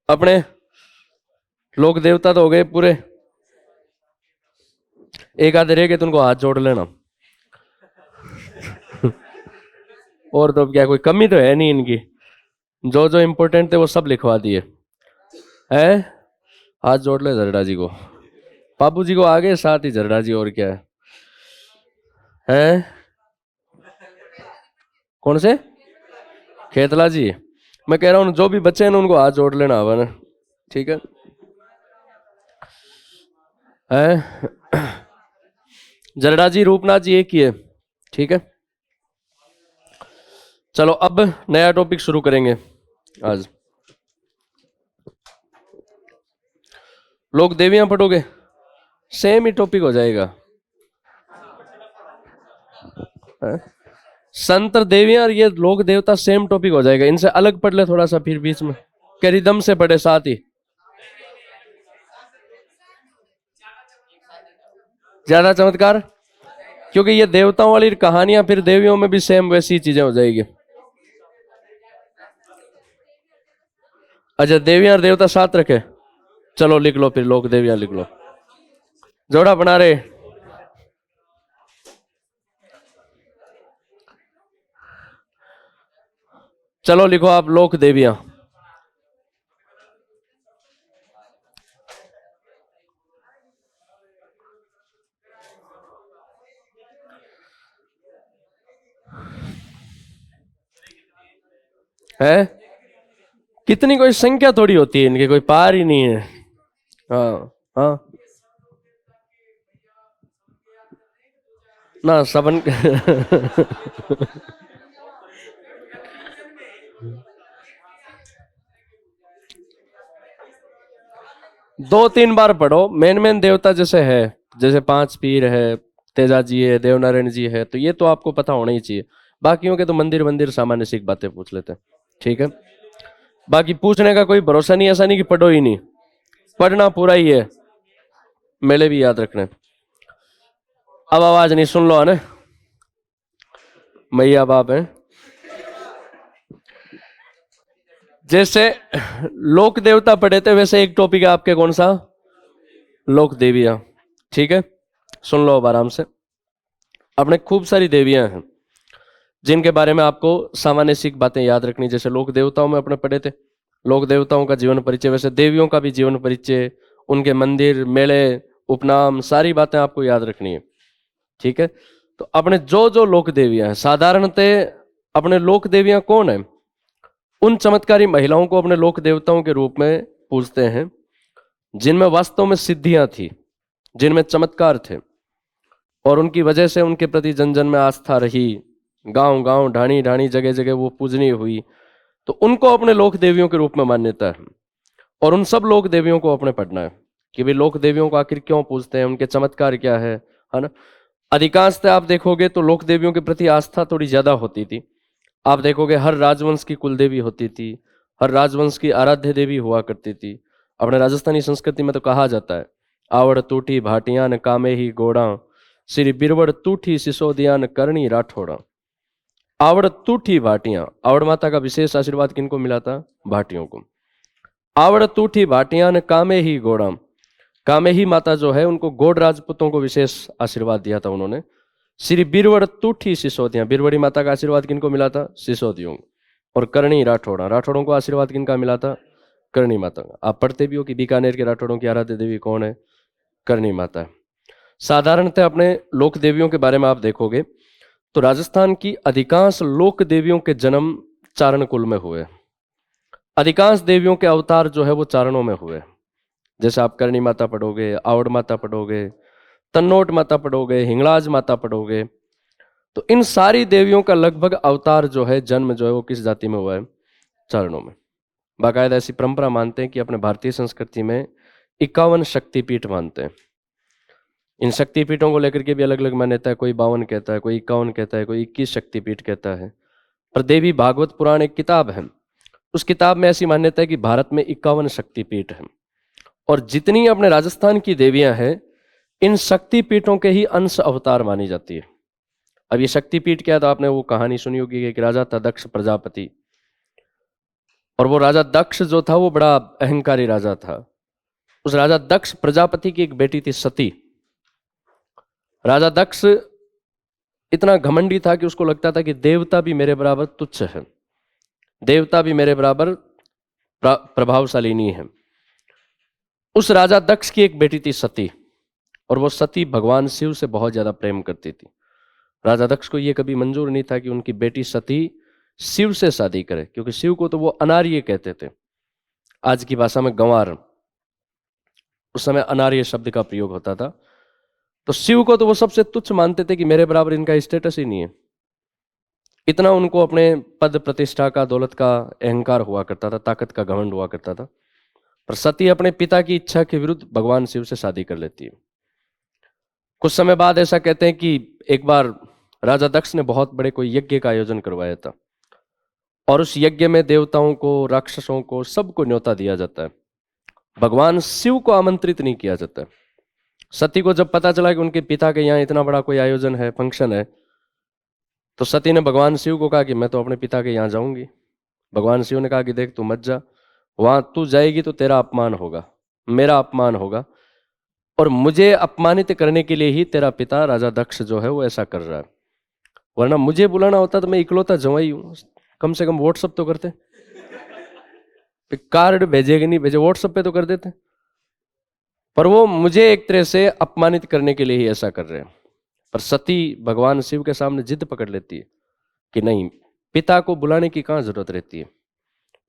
अपने लोक देवता तो हो गए पूरे, एक आधे रह गए तो उनको हाथ जोड़ लेना। और तो क्या कोई कमी तो है नहीं इनकी, जो जो इंपॉर्टेंट थे वो सब लिखवा दिए है। हाथ जोड़ ले जरडा जी को, बाबू जी को आगे साथ ही जरडा जी, और क्या है? कौन से? खेतला जी। मैं कह रहा हूँ जो भी बच्चे हैं ना उनको हाथ जोड़ लेना हवा, ठीक है? जरडा जी रूपनाथ जी एक ही है, ठीक है। चलो अब नया टॉपिक शुरू करेंगे आज। लोग देवियां पढ़ोगे, सेम ही टॉपिक हो जाएगा है? संत देवियां और ये लोक देवता सेम टॉपिक हो जाएगा, इनसे अलग पढ़ ले थोड़ा सा फिर बीच में, क्या रिदम से पढ़े साथ ही, ज्यादा चमत्कार, क्योंकि ये देवताओं वाली कहानियां फिर देवियों में भी सेम वैसी चीजें हो जाएगी। अच्छा देवियां और देवता साथ रखे, चलो लिख लो फिर लोक देवियां लिख लो, जोड़ा बना रहे। चलो लिखो आप लोक देवियां। है कितनी, कोई संख्या थोड़ी होती है इनकी, कोई पार ही नहीं है। हाँ हाँ ना सबन। दो तीन बार पढ़ो, मेन मेन देवता जैसे है, जैसे पांच पीर है, तेजा जी है, देवनारायण जी है, तो ये तो आपको पता होना ही चाहिए। बाकियों के तो मंदिर मंदिर सामान्य सी बातें पूछ लेते हैं, ठीक है। बाकी पूछने का कोई भरोसा नहीं, ऐसा नहीं कि पढ़ो ही नहीं, पढ़ना पूरा ही है, मेले भी याद रखने। अब आवाज नहीं सुन लो है ना, मैया बाप है। जैसे लोक देवता पढ़े थे वैसे एक टॉपिक है आपके, कौन सा? लोक देवियां, ठीक है। सुन लो अब आराम से। अपने खूब सारी देवियां हैं जिनके बारे में आपको सामान्य सी बातें याद रखनी, जैसे लोक देवताओं में अपने पढ़े थे लोक देवताओं का जीवन परिचय, वैसे देवियों का भी जीवन परिचय, उनके मंदिर मेले उपनाम सारी बातें आपको याद रखनी है, ठीक है। तो अपने जो जो लोक देवियां हैं, साधारणतः अपने लोक देवियां कौन है? उन चमत्कारी महिलाओं को अपने लोक देवताओं के रूप में पूजते हैं जिनमें वास्तव में सिद्धियां थी, जिनमें चमत्कार थे, और उनकी वजह से उनके प्रति जन जन में आस्था रही, गांव गांव ढाणी ढाणी जगह जगह वो पूजनीय हुई, तो उनको अपने लोक देवियों के रूप में मान्यता है। और उन सब लोक देवियों को अपने पढ़ना है कि भाई लोक देवियों को आखिर क्यों पूजते हैं, उनके चमत्कार क्या है ना। अधिकांशतः आप देखोगे तो लोक देवियों के प्रति आस्था थोड़ी ज्यादा होती थी। आप देखोगे हर राजवंश की कुल देवी होती थी, हर राजवंश की आराध्य देवी हुआ करती थी। अपने राजस्थानी संस्कृति में तो कहा जाता है, आवड़ टूटी भाटियां न कामे ही गोड़ा, श्री बिरवड़ टूठी सिसोदिया न करनी राठौड़ा। आवड़ टूठी भाटियां, आवड़ माता का विशेष आशीर्वाद किनको मिला था? भाटियों को। आवड़ टूठी भाटियां न कामे ही गोड़ा, कामे ही माता जो है उनको गोड राजपूतों को विशेष आशीर्वाद दिया था उन्होंने। श्री बिरवड़ टूठी सिसोदियां, बिरवड़ी माता का आशीर्वाद किनको मिला था? सिसोदियों। और करणी राठौड़ा, राठौड़ों को आशीर्वाद किनका मिला था? करणी माता का। आप पढ़ते भी हो कि बीकानेर के राठौड़ों की आराध्य देवी कौन है? करणी माता है। साधारणतः अपने लोक देवियों के बारे में आप देखोगे तो राजस्थान की अधिकांश लोक देवियों के जन्म चारण कुल में हुए। अधिकांश देवियों के अवतार जो है वो चारणों में हुए। जैसे आप करणी माता पढ़ोगे, आवड़ माता पढ़ोगे, तन्नोट माता पढ़ोगे, हिंगलाज माता पढ़ोगे, तो इन सारी देवियों का लगभग अवतार जो है, जन्म जो है वो किस जाति में हुआ है? चारणों में। बाकायदा ऐसी परंपरा मानते हैं कि अपने भारतीय संस्कृति में 51 शक्तिपीठ मानते हैं। इन शक्तिपीठों को लेकर के भी अलग अलग मान्यता है, कोई 52 कहता है, कोई 51 कहता है, कोई 21 शक्तिपीठ कहता है। पर देवी भागवत पुराण एक किताब है, उस किताब में ऐसी मान्यता है कि भारत में 51 शक्तिपीठ है, और जितनी अपने राजस्थान की देवियां हैं इन शक्तिपीठों के ही अंश अवतार मानी जाती है। अब ये शक्तिपीठ क्या है, तो आपने वो कहानी सुनी होगी कि एक राजा था दक्ष प्रजापति, और वो राजा दक्ष जो था वो बड़ा अहंकारी राजा था। उस राजा दक्ष प्रजापति की एक बेटी थी सती। राजा दक्ष इतना घमंडी था कि उसको लगता था कि देवता भी मेरे बराबर तुच्छ है, देवता भी मेरे बराबर प्रभावशाली नहीं है। उस राजा दक्ष की एक बेटी थी सती, और वो सती भगवान शिव से बहुत ज्यादा प्रेम करती थी। राजा दक्ष को यह कभी मंजूर नहीं था कि उनकी बेटी सती शिव से शादी करे, क्योंकि शिव को तो वो अनार्य कहते थे, आज की भाषा में गंवार। उस समय अनार्य शब्द का प्रयोग होता था। तो शिव को तो वो सबसे तुच्छ मानते थे कि मेरे बराबर इनका स्टेटस ही नहीं है। इतना उनको अपने पद प्रतिष्ठा का, दौलत का अहंकार हुआ करता था, ताकत का घमंड हुआ करता था। पर सती अपने पिता की इच्छा के विरुद्ध भगवान शिव से शादी कर लेती है। कुछ समय बाद ऐसा कहते हैं कि एक बार राजा दक्ष ने बहुत बड़े कोई यज्ञ का आयोजन करवाया था, और उस यज्ञ में देवताओं को, राक्षसों को, सबको न्योता दिया जाता है। भगवान शिव को आमंत्रित नहीं किया जाता है। सती को जब पता चला कि उनके पिता के यहाँ इतना बड़ा कोई आयोजन है, फंक्शन है, तो सती ने भगवान शिव को कहा कि मैं तो अपने पिता के यहाँ जाऊंगी। भगवान शिव ने कहा कि देख, तू मत जा, वहां तू जाएगी तो तेरा अपमान होगा, मेरा अपमान होगा, और मुझे अपमानित करने के लिए ही तेरा पिता राजा दक्ष जो है वो ऐसा कर रहा है। वरना मुझे बुलाना होता तो मैं इकलौता जवाई हूं, कम से कम व्हाट्सअप तो करते, कार्ड भेजेगा नहीं भेजे, व्हाट्सएप पे तो कर देते। पर वो मुझे एक तरह से अपमानित करने के लिए ही ऐसा कर रहे हैं। पर सती भगवान शिव के सामने जिद पकड़ लेती है कि नहीं, पिता को बुलाने की कहाँ जरूरत रहती है।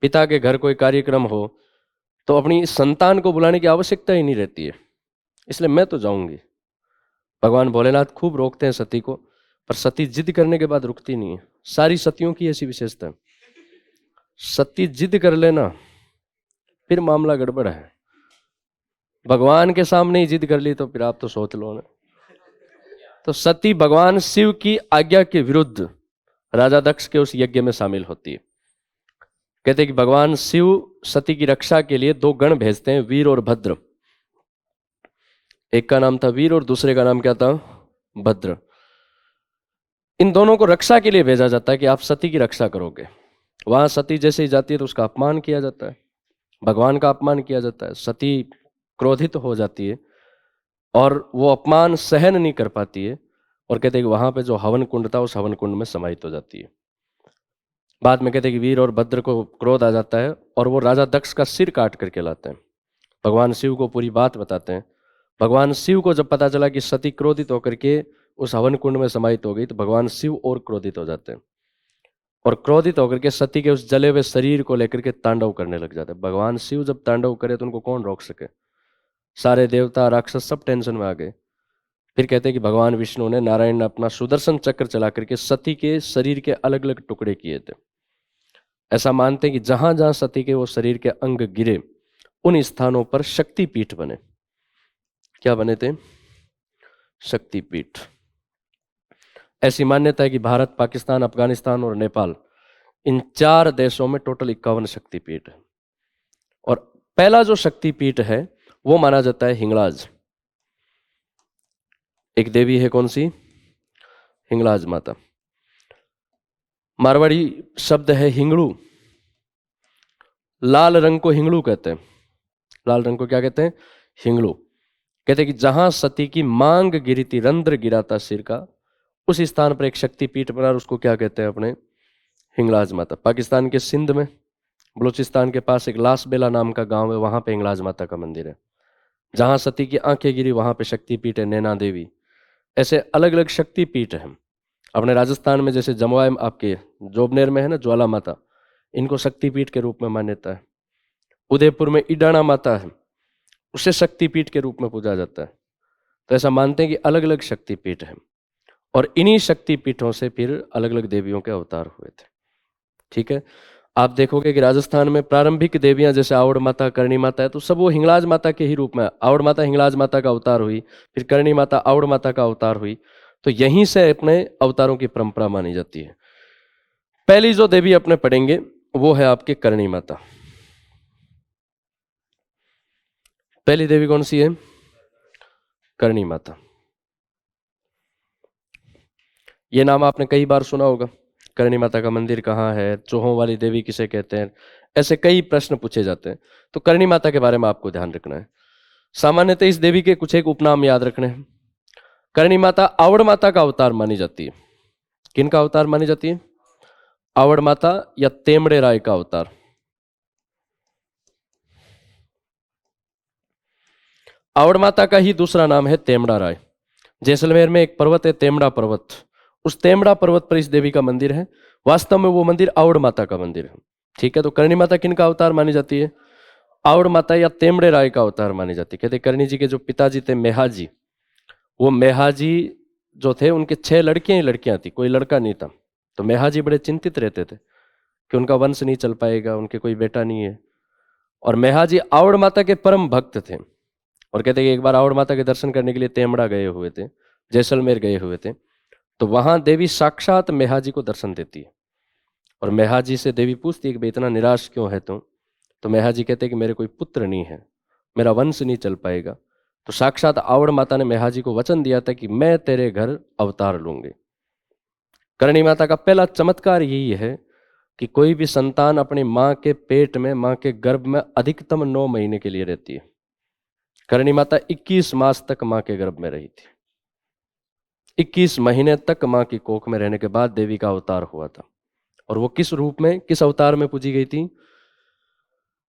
पिता के घर कोई कार्यक्रम हो तो अपनी संतान को बुलाने की आवश्यकता ही नहीं रहती है, इसलिए मैं तो जाऊंगी। भगवान भोलेनाथ खूब रोकते हैं सती को, पर सती जिद करने के बाद रुकती नहीं है। सारी सतियों की ऐसी विशेषता है, सती जिद कर लेना फिर मामला गड़बड़ है। भगवान के सामने ही जिद कर ली तो फिर आप तो सोच लो ना। तो सती भगवान शिव की आज्ञा के विरुद्ध राजा दक्ष के उस यज्ञ में शामिल होती है। कहते हैं कि भगवान शिव सती की रक्षा के लिए दो गण भेजते हैं, वीर और भद्र। एक का नाम था वीर और दूसरे का नाम क्या था? भद्र। इन दोनों को रक्षा के लिए भेजा जाता है कि आप सती की रक्षा करोगे। वहां सती जैसे ही जाती है तो उसका अपमान किया जाता है, भगवान का अपमान किया जाता है। सती क्रोधित हो जाती है और वो अपमान सहन नहीं कर पाती है, और कहते हैं कि वहां पे जो हवन कुंड था उस हवन कुंड में समाहित हो जाती है। बाद में कहते हैं कि वीर और भद्र को क्रोध आ जाता है और वो राजा दक्ष का सिर काट करके लाते हैं। भगवान शिव को पूरी बात बताते हैं। भगवान शिव को जब पता चला कि सती क्रोधित होकर के उस हवन कुंड में समाहित हो गई, तो भगवान शिव और क्रोधित हो जाते हैं, और क्रोधित होकर के सती के उस जले हुए शरीर को लेकर के तांडव करने लग जाते हैं। भगवान शिव जब तांडव करे तो उनको कौन रोक सके? सारे देवता, राक्षस सब टेंशन में आ गए। फिर कहते हैं कि भगवान विष्णु ने, नारायण ने अपना सुदर्शन चक्र चला करके सती के शरीर के अलग अलग टुकड़े किए थे। ऐसा मानते हैं कि जहां जहां सती के वो शरीर के अंग गिरे उन स्थानों पर शक्तिपीठ बने। क्या बने थे? शक्तिपीठ। ऐसी मान्यता है कि भारत, पाकिस्तान, अफगानिस्तान और नेपाल, इन 4 देशों में टोटल 51 शक्तिपीठ है। और पहला जो शक्तिपीठ है वो माना जाता है हिंगलाज। एक देवी है, कौन सी? हिंगलाज माता। मारवाड़ी शब्द है हिंगड़ू। लाल रंग को हिंगड़ू कहते हैं। लाल रंग को क्या कहते हैं? हिंगड़ू। कहते हैं कि जहां सती की मांग गिरी थी, रंध्र गिरा था सिर का, उस स्थान पर एक शक्तिपीठ बना, और उसको क्या कहते हैं अपने? हिंगलाज माता। पाकिस्तान के सिंध में बलूचिस्तान के पास एक लासबेला नाम का गांव है, वहां पे हिंगलाज माता का मंदिर है। जहां सती की आंखें गिरी वहां पे शक्तिपीठ है, नैना देवी। ऐसे अलग अलग शक्तिपीठ हैं। अपने राजस्थान में जैसे जमुआ आपके जोबनेर में है ना, ज्वाला माता, इनको शक्तिपीठ के रूप में मान्यता है। उदयपुर में ईडाणा माता है, उसे शक्तिपीठ के रूप में पूजा जाता है। तो ऐसा मानते हैं कि अलग अलग शक्तिपीठ हैं, और इन्हीं शक्तिपीठों से फिर अलग अलग देवियों के अवतार हुए थे। ठीक है, आप देखोगे कि राजस्थान में प्रारंभिक देवियां जैसे आवड़ माता, करणी माता है, तो सब वो हिंगलाज माता के ही रूप में। आवड़ माता हिंगलाज माता का अवतार हुई, फिर करणी माता आवड़ माता का अवतार हुई। तो यहीं से अपने अवतारों की परंपरा मानी जाती है। पहली जो देवी अपने पढ़ेंगे वो है आपके करणी माता। पहली देवी कौन सी है? करणी माता। ये नाम आपने कई बार सुना होगा। करणी माता का मंदिर कहाँ है, चूहों वाली देवी किसे कहते हैं, ऐसे कई प्रश्न पूछे जाते हैं। तो करणी माता के बारे में आपको ध्यान रखना है। सामान्यतः इस देवी के कुछ एक उपनाम याद रखने हैं। करणी माता आवड़ माता का अवतार मानी जाती है। किन का अवतार मानी जाती है? आवड़ माता या तेमड़े राय का अवतार। आवड़ माता का ही दूसरा नाम है तेमड़ा राय। जैसलमेर में एक पर्वत है तेमड़ा पर्वत, उस तेमड़ा पर्वत पर इस देवी का मंदिर है। वास्तव में वो मंदिर आवड़ माता का मंदिर है। ठीक है, तो करणी माता किन का अवतार मानी जाती है? आवड़ माता या तेमड़े राय का अवतार मानी जाती है। कहते करणी जी के जो पिताजी थे मेहाजी, वो मेहाजी जो थे उनके 6 लड़कियां ही लड़कियां थी, कोई लड़का नहीं था। तो मेहाजी बड़े चिंतित रहते थे कि उनका वंश नहीं चल पाएगा, उनके कोई बेटा नहीं है। और मेहाजी आवड़ माता के परम भक्त थे और कहते कि एक बार आवड़ माता के दर्शन करने के लिए तेमड़ा गए हुए थे, जैसलमेर गए हुए थे। तो वहां देवी साक्षात मेहाजी को दर्शन देती है और मेहाजी से देवी पूछती है कि भाई इतना निराश क्यों है तुम? तो मेहाजी कहते हैं कि मेरे कोई पुत्र नहीं है, मेरा वंश नहीं चल पाएगा। तो साक्षात आवड़ माता ने मेहाजी को वचन दिया था कि मैं तेरे घर अवतार लूंगी। करणी माता का पहला चमत्कार यही है कि कोई भी संतान अपनी मां के पेट में, मां के गर्भ में अधिकतम 9 महीने के लिए रहती है। करणी माता 21 मास तक मां के गर्भ में रही थी। 21 महीने तक मां की कोख में रहने के बाद देवी का अवतार हुआ था। और वो किस रूप में, किस अवतार में पूजी गई थी?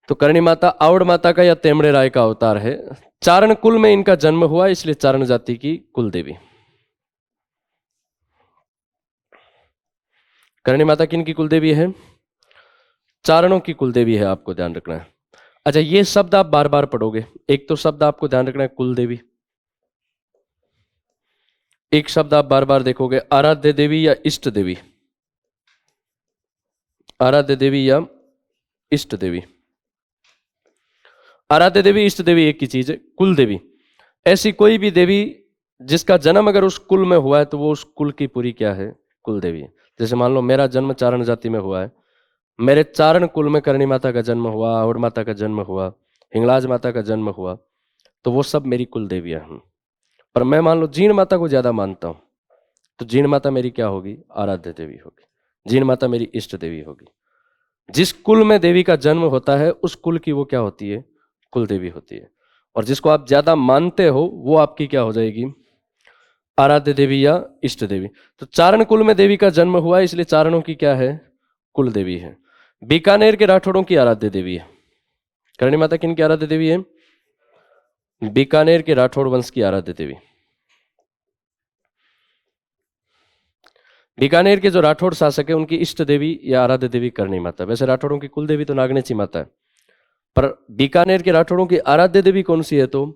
तो करणी माता आवड़ माता का या तेमड़े राय का अवतार है। चारण कुल में इनका जन्म हुआ, इसलिए चारण जाति की कुल देवी। करणी माता किन की कुल देवी है? चारणों की कुल देवी है, आपको ध्यान रखना है। अच्छा, ये शब्द आप बार बार पढ़ोगे। एक तो शब्द आपको ध्यान रखना है कुल देवी, एक शब्द आप बार बार देखोगे आराध्य देवी या इष्ट देवी। आराध्य देवी या इष्ट देवी। आराध्य देवी इष्ट देवी एक ही चीज है। कुल देवी ऐसी कोई भी देवी जिसका जन्म अगर उस कुल में हुआ है तो वो उस कुल की पूरी क्या है? कुल देवी है। जैसे मान लो मेरा जन्म चारण जाति में हुआ है, मेरे चारण कुल में करणी माता का जन्म हुआ, आवड़ माता का जन्म हुआ, हिंगलाज माता का जन्म हुआ, तो वो सब मेरी कुल देवियां हैं। पर मैं मान लो जीण माता को ज्यादा मानता हूं, तो जीण माता मेरी क्या होगी? आराध्य देवी होगी। जीण माता मेरी इष्ट देवी होगी। जिस कुल में देवी का जन्म होता है उस कुल की वो क्या होती है? कुल देवी होती है। और जिसको आप ज्यादा मानते हो वो आपकी क्या हो जाएगी? आराध्य देवी या इष्ट देवी। तो चारण कुल में देवी का जन्म हुआ है, इसलिए चारणों की क्या है? कुल देवी है। बीकानेर के राठौड़ों की आराध्य देवी है। करणी माता किन की आराध्य देवी है? बीकानेर के राठौड़ वंश की आराध्य देवी। बीकानेर के जो राठौड़ शासक है उनकी इष्ट देवी या आराध्य देवी करणी माता। वैसे राठौड़ों की कुल देवी तो नागनेची माता है, पर बीकानेर के राठौड़ों की आराध्य देवी कौन सी है? तो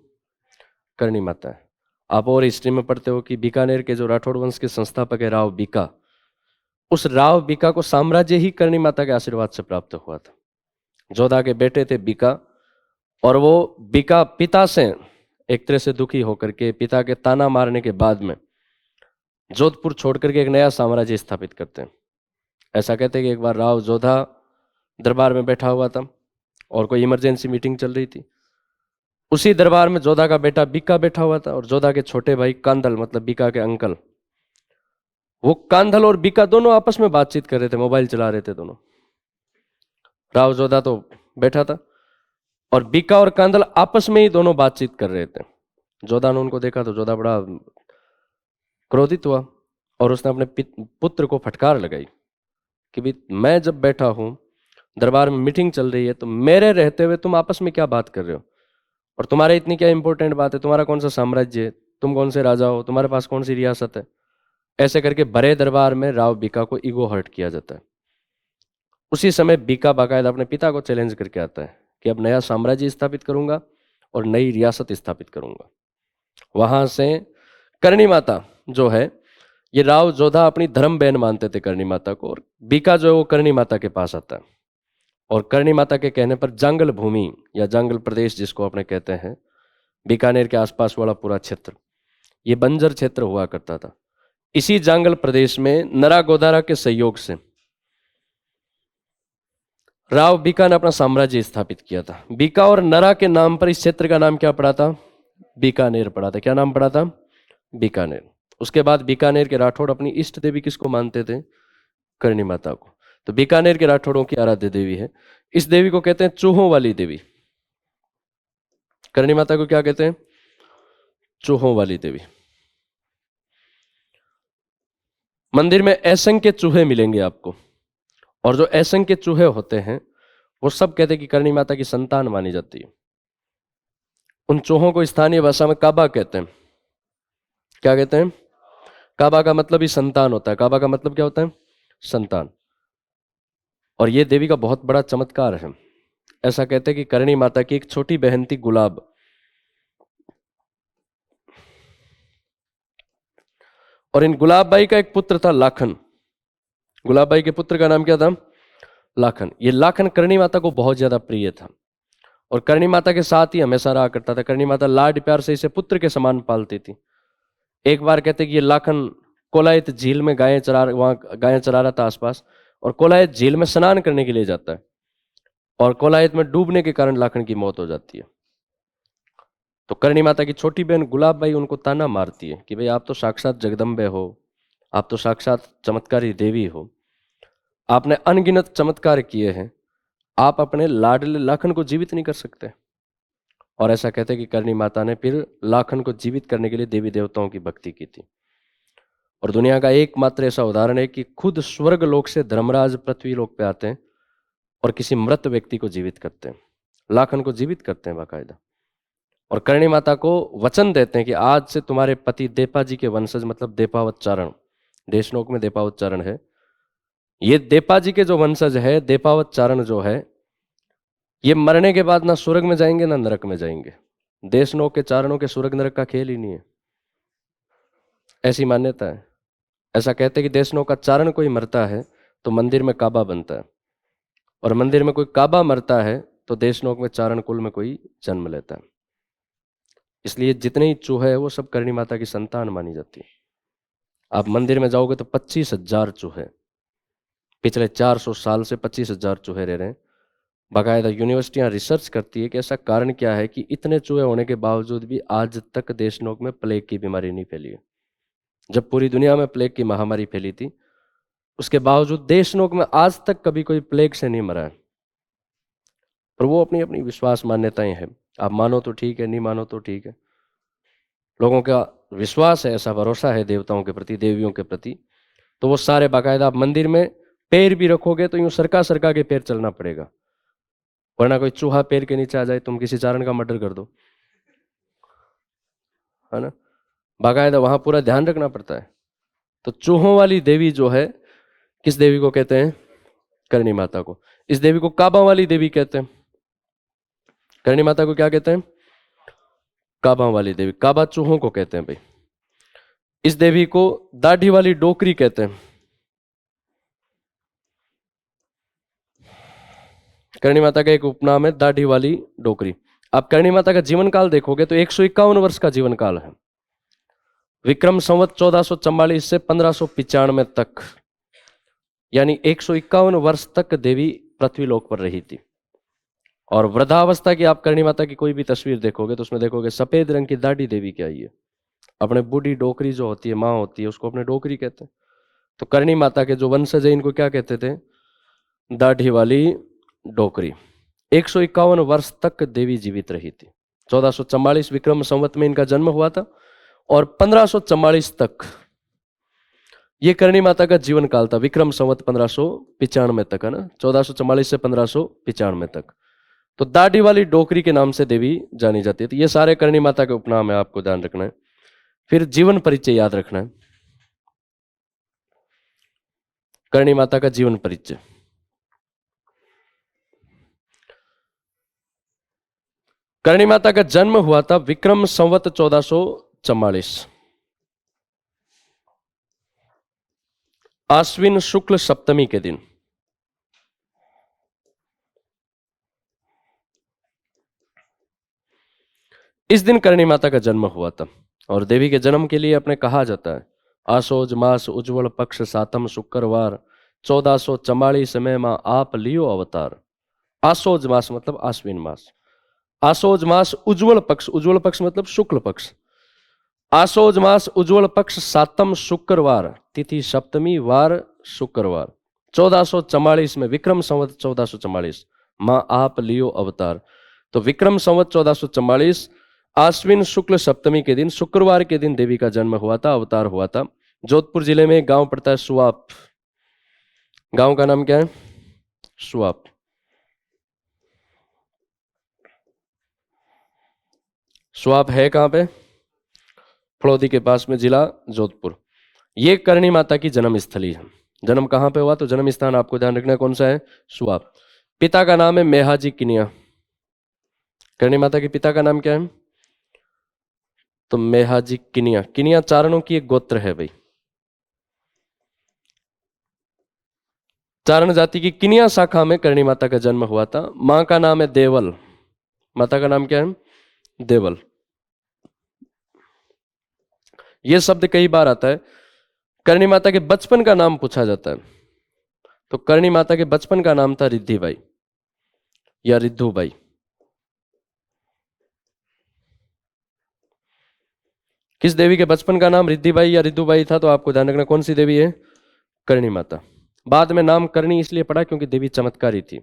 करणी माता है। आप और हिस्ट्री में पढ़ते हो कि बीकानेर के जो राठौड़ वंश के संस्थापक है राव बीका, उस राव बीका को साम्राज्य ही करणी माता के आशीर्वाद से प्राप्त हुआ था। जोधा के बेटे थे बीका, और वो बीका पिता से एक तरह से दुखी होकर के, पिता के ताना मारने के बाद में जोधपुर छोड़ करके एक नया साम्राज्य स्थापित करते हैं। ऐसा कहते हैं कि एक बार राव जोधा दरबार में बैठा हुआ था और कोई इमरजेंसी मीटिंग चल रही थी। उसी दरबार में जोधा का बेटा बीका बैठा हुआ था और जोधा के छोटे भाई कांधल, मतलब बीका के अंकल, वो कांधल और बीका दोनों आपस में बातचीत कर रहे थे, मोबाइल चला रहे थे दोनों। राव जोधा तो बैठा था और बीका और कांधल आपस में ही दोनों बातचीत कर रहे थे। जोधा ने उनको देखा तो जोधा बड़ा क्रोधित हुआ और उसने अपने पुत्र को फटकार लगाई कि भाई मैं जब बैठा हूं, दरबार में मीटिंग चल रही है, तो मेरे रहते हुए तुम आपस में क्या बात कर रहे हो? और तुम्हारे इतनी क्या इंपॉर्टेंट बात है? तुम्हारा कौन सा साम्राज्य है? तुम कौन से राजा हो? तुम्हारे पास कौन सी रियासत है? ऐसे करके भरे दरबार में राव बीका को ईगो हर्ट किया जाता है। उसी समय बीका बाकायदा अपने पिता को चैलेंज करके आता है कि अब नया साम्राज्य स्थापित करूंगा और नई रियासत स्थापित करूंगा। वहां से करणी माता जो है, ये राव जोधा अपनी धर्म बहन मानते थे करणी माता को, और बीका जो है वो करणी माता के पास आता है और करणी माता के कहने पर जांगल भूमि या जांगल प्रदेश जिसको अपने कहते हैं, बीकानेर के आसपास वाला पूरा क्षेत्र, ये बंजर क्षेत्र हुआ करता था। इसी जांगल प्रदेश में नरा गोदारा के सहयोग से राव बीका ने अपना साम्राज्य स्थापित किया था। बीका और नरा के नाम पर इस क्षेत्र का नाम क्या पड़ा था? बीकानेर पड़ा था। क्या नाम पड़ा था? बीकानेर। उसके बाद बीकानेर के राठौड़ अपनी इष्ट देवी किसको मानते थे? करणी माता को। तो बीकानेर के राठौड़ों की आराध्य देवी है। इस देवी को कहते हैं चूहों वाली देवी। करणी माता को क्या कहते हैं? चूहों वाली देवी। मंदिर में असंख्य चूहे मिलेंगे आपको, और जो असंख्य चूहे होते हैं वो सब कहते हैं कि करणी माता की संतान मानी जाती है। उन चूहों को स्थानीय भाषा में काबा कहते हैं। क्या कहते हैं? काबा का मतलब ही संतान होता है। काबा का मतलब क्या होता है? संतान। और ये देवी का बहुत बड़ा चमत्कार है। ऐसा कहते हैं कि करणी माता की एक छोटी बहन थी गुलाब, और इन गुलाबबाई का एक पुत्र था लाखन। गुलाबबाई के पुत्र का नाम क्या था? लाखन। ये लाखन करणी माता को बहुत ज्यादा प्रिय था और करणी माता के साथ ही हमेशा रहा करता था। करणी माता लाड प्यार से इसे पुत्र के समान पालती थी। एक बार कहते कि ये लाखन कोलायत झील में गायें चरा रहा था आसपास, और कोलायत झील में स्नान करने के लिए जाता है और कोलायत में डूबने के कारण लाखन की मौत हो जाती है। तो करणी माता की छोटी बहन गुलाबबाई उनको ताना मारती है कि भाई आप तो साक्षात जगदम्बे हो, आप तो साक्षात चमत्कारी देवी हो, आपने अनगिनत चमत्कार किए हैं, आप अपने लाडले लाखन को जीवित नहीं कर सकते। और ऐसा कहते हैं कि करणी माता ने फिर लाखन को जीवित करने के लिए देवी देवताओं की भक्ति की थी। और दुनिया का एकमात्र ऐसा उदाहरण है कि खुद स्वर्ग लोक से धर्मराज पृथ्वी लोक पे आते हैं और किसी मृत व्यक्ति को जीवित करते हैं, लाखन को जीवित करते हैं बाकायदा। और करणी माता को वचन देते हैं कि आज से तुम्हारे पति देपा जी के वंशज, मतलब देपावच्चारण, देशनोक में देपावच्चारण है, ये देपा जी के जो वंशज है, देपावच्चारण जो है, ये मरने के बाद ना स्वर्ग में जाएंगे ना नरक में जाएंगे। देशनोक के चारणों के स्वर्ग नरक का खेल ही नहीं है, ऐसी मान्यता है। ऐसा कहते हैं कि देशनोक का चारण कोई मरता है तो मंदिर में काबा बनता है, और मंदिर में कोई काबा मरता है तो देशनोक में चारण कुल में कोई जन्म लेता है। इसलिए जितने ही चूहे हैं वो सब करणी माता की संतान मानी जाती है। आप मंदिर में जाओगे तो 25,000 चूहे, पिछले 400 साल से 25,000 चूहे रह रहे हैं। बाकायदा यूनिवर्सिटियां रिसर्च करती है कि ऐसा कारण क्या है कि इतने चूहे होने के बावजूद भी आज तक देशनोक में प्लेग की बीमारी नहीं फैली है। जब पूरी दुनिया में प्लेग की महामारी फैली थी, उसके बावजूद देशनोक में आज तक कभी कोई प्लेग से नहीं मरा है। पर वो अपनी अपनी विश्वास मान्यताएं हैं, आप मानो तो ठीक है, नहीं मानो तो ठीक है। लोगों का विश्वास है, ऐसा भरोसा है देवताओं के प्रति, देवियों के प्रति, तो वो सारे बाकायदा, आप मंदिर में पैर भी रखोगे तो यूं सरका सरका के पैर चलना पड़ेगा, वरना कोई चूहा पैर के नीचे आ जाए, तुम किसी चारण का मर्डर कर दो, है ना। बाकायदा वहां पूरा ध्यान रखना पड़ता है। तो चूहों वाली देवी जो है, किस देवी को कहते हैं? करणी माता को। इस देवी को काबा वाली देवी कहते हैं। करणी माता को क्या कहते हैं? काबा वाली देवी। काबा चूहों को कहते हैं भाई। इस देवी को दाढ़ी वाली डोकरी कहते हैं। करणी माता का एक उपनाम है दाढ़ी वाली डोकरी। आप करणी माता का जीवन काल देखोगे तो 151 वर्ष का जीवन काल है। विक्रम संवत 1444 से 1595 तक, यानी 151 वर्ष तक देवी पृथ्वी लोक पर रही थी। और वृद्धावस्था की आप करणी माता की कोई भी तस्वीर देखोगे तो उसमें देखोगे सफेद रंग की दाढ़ी देवी की आई है। अपने बूढ़ी डोकरी जो होती है, माँ होती है, उसको अपने डोकरी कहते हैं। तो करणी माता के जो वंशज है इनको क्या कहते थे? दाढ़ी वाली डोकरी। 151 वर्ष तक देवी जीवित रही थी। 1444 विक्रम संवत में इनका जन्म हुआ था और 1544 तक ये करणी माता का जीवन काल था। विक्रम संवत 1595 तक, है ना, 1444 से 1595 तक। तो दाढ़ी वाली डोकरी के नाम से देवी जानी जाती है। तो ये सारे करणी माता के उपनाम है, आपको ध्यान रखना है। फिर जीवन परिचय याद रखना है। करणी माता का जीवन परिचय। करणी माता का जन्म हुआ था विक्रम संवत 1444, आश्विन शुक्ल सप्तमी के दिन। इस दिन करणी माता का जन्म हुआ था। और देवी के जन्म के लिए अपने कहा जाता है, आसोज मास उज्ज्वल पक्ष सातम शुक्रवार 1444 में मां आप लियो अवतार। आसोज मास मतलब आश्विन मास, आसोज मास उज्ज्वल पक्ष मतलब शुक्ल पक्ष, आसोज मास उज्ज्वल पक्ष सातम शुक्रवार, तिथि सप्तमी, वार शुक्रवार, 1444 में, विक्रम संवत 1444, माँ आप लियो अवतार। तो विक्रम संवत 1444 आश्विन शुक्ल सप्तमी के दिन, शुक्रवार के दिन देवी का जन्म हुआ था, अवतार हुआ था। जोधपुर जिले में एक गांव पड़ता है सुआप। गांव का नाम क्या है? सुआप। सुआप है कहां पे? फड़ौदी के पास में, जिला जोधपुर। ये करणी माता की जन्म स्थली है। जन्म कहां पे हुआ? तो जन्म स्थान आपको ध्यान रखना है कौन सा है? सुआप। पिता का नाम है मेहाजी किनिया। करणी माता के पिता का नाम क्या है? तो मेहाजी किनिया। किनिया चारणों की एक गोत्र है भाई। चारण जाति की किनिया शाखा में करणी माता का जन्म हुआ था। मां का नाम है देवल। माता का नाम क्या है? देवल। यह शब्द कई बार आता है। करणी माता के बचपन का नाम पूछा जाता है, तो करणी माता के बचपन का नाम था रिद्धिबाई या रिद्धुबाई। किस देवी के बचपन का नाम रिद्धिबाई या रिद्धुबाई था? तो आपको ध्यान रखना कौन सी देवी है? करणी माता। बाद में नाम करणी इसलिए पड़ा क्योंकि देवी चमत्कारी थी,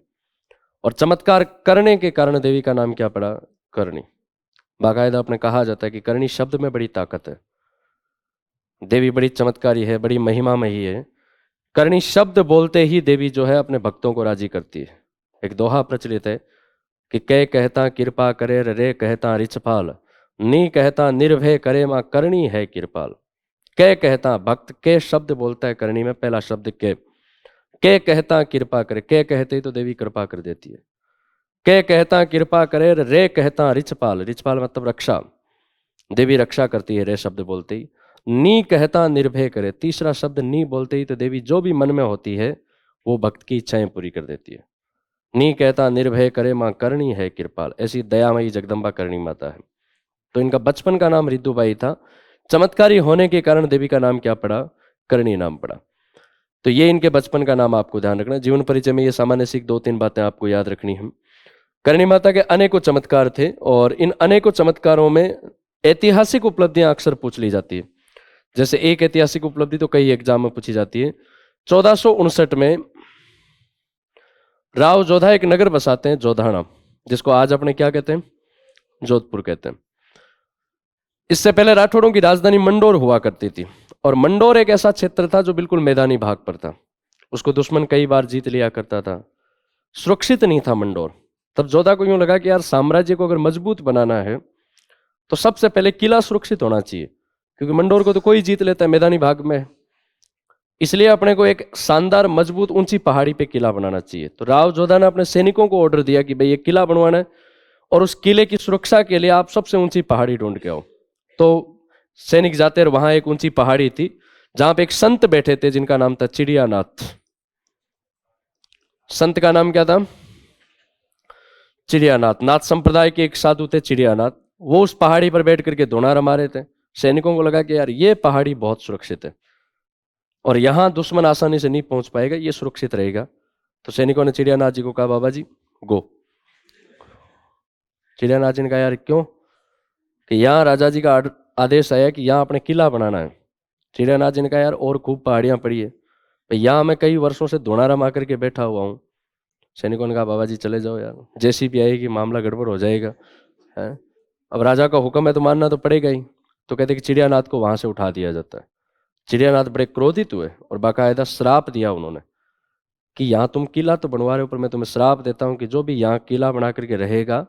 और चमत्कार करने के कारण देवी का नाम क्या पड़ा? करणी। बाकायदा अपने कहा जाता है कि करणी शब्द में बड़ी ताकत है। देवी बड़ी चमत्कारी है, बड़ी महिमामयी है। करणी शब्द बोलते ही देवी जो है अपने भक्तों को राजी करती है। एक दोहा प्रचलित है कि कै कहता कृपा करे, रे कहता रिछपाल, नी कहता निर्भय करे, मां करणी है कृपाल। कै कहता, भक्त के शब्द बोलता है करणी में, पहला शब्द के कहता कृपा करे। के कहते ही तो देवी कृपा कर देती है। के कहता कृपा करे, रे कहता रिछपाल। रिछपाल मतलब रक्षा, देवी रक्षा करती है रे शब्द बोलते ही। नी कहता निर्भय करे, तीसरा शब्द नी बोलते ही तो देवी जो भी मन में होती है वो भक्त की इच्छाएं पूरी कर देती है। नी कहता निर्भय करे, मां करणी है कृपाल। ऐसी दयामयी जगदम्बा करणी माता है। तो इनका बचपन का नाम रिद्धुबाई था। चमत्कारी होने के कारण देवी का नाम क्या पड़ा? करणी नाम पड़ा। तो ये इनके बचपन का नाम आपको ध्यान रखना। जीवन परिचय में ये सामान्य सीख 2-3 बातें आपको याद रखनी है। करणी माता के अनेकों चमत्कार थे, और इन अनेकों चमत्कारों में ऐतिहासिक उपलब्धियां अक्सर पूछ ली जाती है। जैसे एक ऐतिहासिक उपलब्धि तो कई एग्जाम में पूछी जाती है। 1459 में राव जोधा एक नगर बसाते हैं, जोधाना, जिसको आज अपने क्या कहते हैं? जोधपुर कहते हैं। इससे पहले राठौड़ों की राजधानी मंडोर हुआ करती थी, और मंडोर एक ऐसा क्षेत्र था जो बिल्कुल मैदानी भाग पर था। उसको दुश्मन कई बार जीत लिया करता था, सुरक्षित नहीं था मंडोर। तब जोधा को यूं लगा कि यार साम्राज्य को अगर मजबूत बनाना है तो सबसे पहले किला सुरक्षित होना चाहिए, क्योंकि मंडोर को तो कोई जीत लेता है, मैदानी भाग में। इसलिए अपने को एक शानदार मजबूत ऊंची पहाड़ी पे किला बनाना चाहिए। तो राव जोधा ने अपने सैनिकों को ऑर्डर दिया कि भाई ये किला बनवाना है, और उस किले की सुरक्षा के लिए आप सबसे ऊंची पहाड़ी ढूंढ के आओ। तो सैनिक जाते, और वहां एक ऊंची पहाड़ी थी जहां पे एक संत बैठे थे जिनका नाम था चिड़ियानाथ। संत का नाम क्या था? चिड़ियानाथ। नाथ संप्रदाय के एक साधु थे चिड़ियानाथ। वो उस पहाड़ी पर बैठ करके धुना रमा रहे थे। सैनिकों को लगा कि यार ये पहाड़ी बहुत सुरक्षित है, और यहां दुश्मन आसानी से नहीं पहुंच पाएगा, ये सुरक्षित रहेगा। तो सैनिकों ने चिड़ियानाथ जी को कहा, बाबा जी गो। चिड़ियानाथ जी ने कहा, यार क्यों? कि यहाँ राजा जी का आदेश आया कि यहाँ अपने किला बनाना है। चिड़ियानाथ जी ने कहा, यार और खूब पहाड़ियां पड़ी है, यहाँ मैं कई वर्षों से धुना रमा करके बैठा हुआ हूँ। सैनिकों ने कहा, बाबा जी चले जाओ यार, जैसी भी आएगी मामला गड़बड़ हो जाएगा है। अब राजा का हुक्म है तो मानना तो पड़ेगा ही। तो कहते कि चिड़ियानाथ को वहां से उठा दिया जाता है। चिड़ियानाथ बड़े क्रोधित हुए और बाकायदा श्राप दिया उन्होंने कि यहाँ तुम किला तो बनवा रहे हो, पर मैं तुम्हें श्राप देता हूं कि जो भी यहाँ किला बना करके रहेगा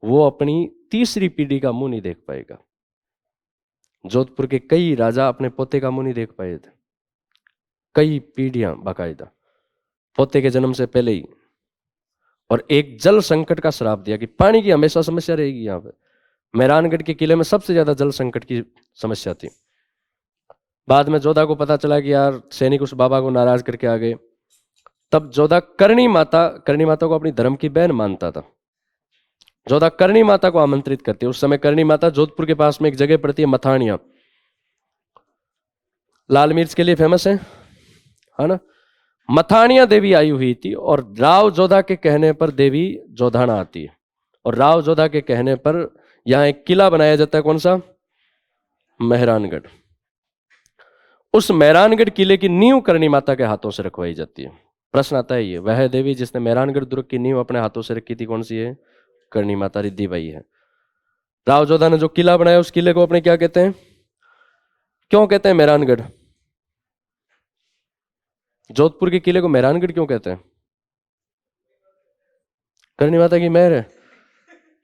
वो अपनी तीसरी पीढ़ी का मुंह नहीं देख पाएगा। जोधपुर के कई राजा अपने पोते का मुंह नहीं देख पाए थे, कई पीढ़ियां बाकायदा, पोते के जन्म से पहले ही। और एक जल संकट का श्राप दिया कि पानी की हमेशा समस्या रहेगी यहाँ पे। मेहरानगढ़ के किले में सबसे ज्यादा जल संकट की समस्या थी। बाद में जोधा को पता चला कि यार सैनिक उस बाबा को नाराज करके आ गए। तब जोधा करणी माता को अपनी धर्म की बहन मानता था। जोधा करणी माता को आमंत्रित करती है। उस समय करणी माता जोधपुर के पास में एक जगह पड़ती है मथानिया, लाल मिर्च के लिए फेमस है ना। मथानिया देवी आई हुई थी, और राव जोधा के कहने पर देवी जोधाना आती है, और राव जोधा के कहने पर यहां एक किला बनाया जाता है। कौन सा? मेहरानगढ़। उस मेहरानगढ़ किले की नींव करणी माता के हाथों से रखवाई जाती है। प्रश्न आता है ये, वह देवी जिसने मेहरानगढ़ दुर्ग की नींव अपने हाथों से रखी थी कौन सी है? करणी माता रिद्धि बाई है। राव जोधा ने जो किला बनाया उस किले को अपने क्या कहते हैं? क्यों कहते हैं मेहरानगढ़? जोधपुर के किले को मेहरानगढ़ क्यों कहते हैं? करणी माता की मेहर है।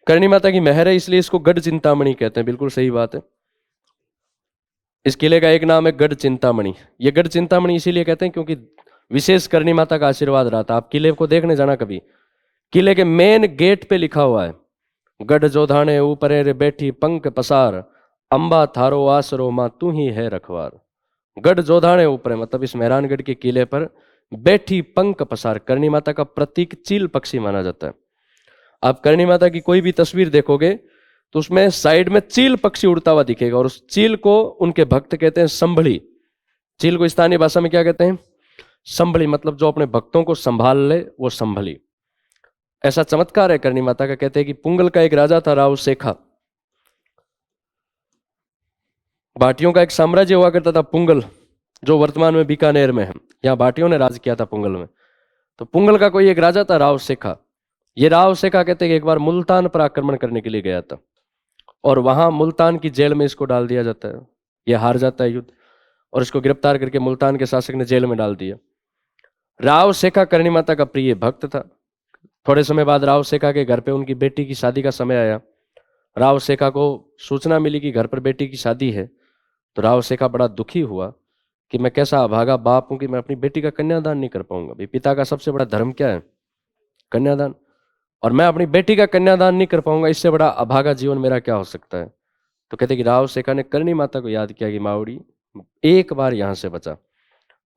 करणी माता की मेहर है इसलिए इसको गढ़ चिंतामणि कहते हैं। बिल्कुल सही बात है। इस किले का एक नाम है गढ़ चिंतामणि। ये गढ़ चिंतामणि इसीलिए कहते हैं क्योंकि विशेष करणी माता का आशीर्वाद रहा था। आप किले को देखने जाना कभी, किले के मेन गेट पे लिखा हुआ है, गढ़ जोधाने ऊपरे रे बैठी पंख पसार, अंबा थारो आसरो मां तू ही है रखवार। गढ़ जोधाने ऊपर मतलब इस मेहरानगढ़ के किले पर बैठी पंख पसार, करणी माता का प्रतीक चील पक्षी माना जाता है। आप करणी माता की कोई भी तस्वीर देखोगे तो उसमें साइड में चील पक्षी उड़ता हुआ दिखेगा और उस चील को उनके भक्त कहते हैं संभली। चील को स्थानीय भाषा में क्या कहते हैं? संभली, मतलब जो अपने भक्तों को संभाल ले वो संभली। ऐसा चमत्कार है करणी माता का। कहते हैं कि पुंगल का एक राजा था राव सेखा। भाटियों का एक साम्राज्य हुआ करता था पुंगल, जो वर्तमान में बीकानेर में है। यहाँ भाटियों ने राज किया था पुंगल में। तो पुंगल का कोई एक राजा था राव सेखा। ये राव सेखा कहते हैं कि एक बार मुल्तान पर आक्रमण करने के लिए गया था और वहां मुल्तान की जेल में इसको डाल दिया जाता है। ये हार जाता है युद्ध और इसको गिरफ्तार करके मुल्तान के शासक ने जेल में डाल दिया। राव सेखा करणी माता का प्रिय भक्त था। थोड़े समय बाद राव सेखा के घर पे उनकी बेटी की शादी का समय आया। राव सेखा को सूचना मिली कि घर पर बेटी की शादी है। तो राव सेखा बड़ा दुखी हुआ कि मैं कैसा अभागा बाप हूं कि मैं अपनी बेटी का कन्यादान नहीं कर पाऊंगा। भाई पिता का सबसे बड़ा धर्म क्या है? कन्यादान। और मैं अपनी बेटी का कन्यादान नहीं कर पाऊंगा, इससे बड़ा अभागा जीवन मेरा क्या हो सकता है? तो कहते कि राव सेखा ने करणी माता को याद किया कि मावड़ी एक बार यहां से बचा